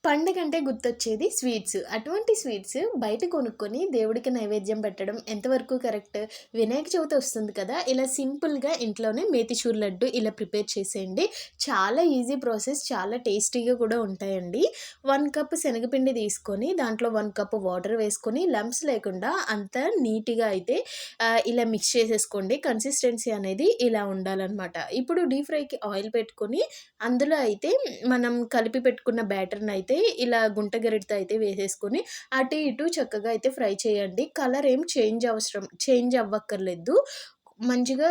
పండగంటే గుర్తొచ్చేది స్వీట్స్. అటువంటి స్వీట్స్ బయట కొనుక్కొని దేవుడికి నైవేద్యం పెట్టడం ఎంతవరకు కరెక్ట్? వినాయక చవితి వస్తుంది కదా! ఇలా సింపుల్‌గా ఇంట్లోనే మేతిచూర్ లడ్డు ఇలా ప్రిపేర్ చేసేయండి. చాలా ఈజీ ప్రాసెస్. చాలా టేస్టీగా కూడా ఉంటాయండి. 1 కప్ శనగపిండి తీసుకొని దాంట్లో 1 కప్ వాటర్ వేసుకొని లంప్స్ లేకుండా అంతా నీట్‌గా అయితే ఇలా మిక్స్ చేసేసుకోండి. కన్సిస్టెన్సీ అనేది ఇలా ఉండాలనమాట. ఇప్పుడు డీప్ ఫ్రైకి ఆయిల్ పెట్టుకొని అందులో అయితే మనం కలిపి పెట్టుకున్న బ్యాటర్‌ని అయితే ఇలా గుంట గరిటెతో అయితే వేసేసుకొని అటు ఇటు చక్కగా అయితే ఫ్రై చేయండి. కలర్ ఏం చేంజ్ అవ్వక్కర్లేదు. మంచిగా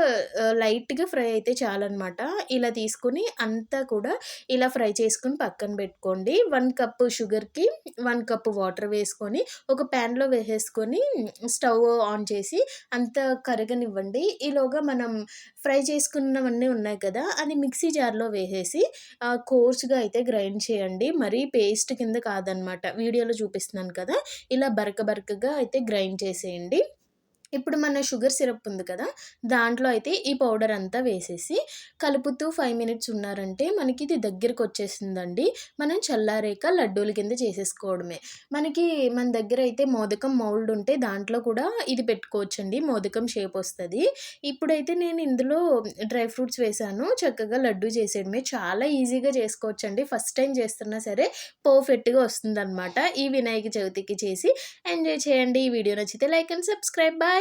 లైట్‌గా ఫ్రై అయితే చాలనమాట. ఇలా తీసుకొని అంతా కూడా ఇలా ఫ్రై చేసుకొని పక్కన పెట్టుకోండి. 1 కప్ షుగర్‌కి 1 కప్ వాటర్ వేసుకొని ఒక ప్యాన్‌లో వేసేసుకొని స్టవ్ ఆన్ చేసి అంతా కరగనివ్వండి. ఈలోగా మనం ఫ్రై చేసుకున్నవన్నీ ఉన్నాయి కదా! అది మిక్సీ జార్‌లో వేసేసి కోర్స్‌గా అయితే గ్రైండ్ చేయండి. మరీ పేస్ట్ కింద కాదనమాట. వీడియోలో చూపిస్తున్నాను కదా! ఇలా బరకగా అయితే గ్రైండ్ చేసేయండి. ఇప్పుడు మన షుగర్ సిరప్ ఉంది కదా! దాంట్లో అయితే ఈ పౌడర్ అంతా వేసేసి కలుపుతూ 5 మినిట్స్ ఉన్నారంటే మనకిది దగ్గరకొచ్చేసిందండి. మనం చల్లారాక లడ్డూల కింద చేసేసుకోవడమే. మన దగ్గర అయితే మోదకం మౌల్డ్ ఉంటే దాంట్లో కూడా ఇది పెట్టుకోవచ్చండి. మోదకం షేప్ వస్తది. ఇప్పుడైతే నేను ఇందులో డ్రై ఫ్రూట్స్ వేశాను. చక్కగా లడ్డూ చేసేయడమే. చాలా ఈజీగా చేసుకోవచ్చండి. ఫస్ట్ టైమ్ చేస్తున్నా సరే పర్ఫెక్ట్‌గా వస్తుందనమాట. ఈ వినాయక చవితికి చేసి ఎంజాయ్ చేయండి. ఈ వీడియో నచ్చితే లైక్ అండ్ సబ్స్క్రైబ్. బాయ్.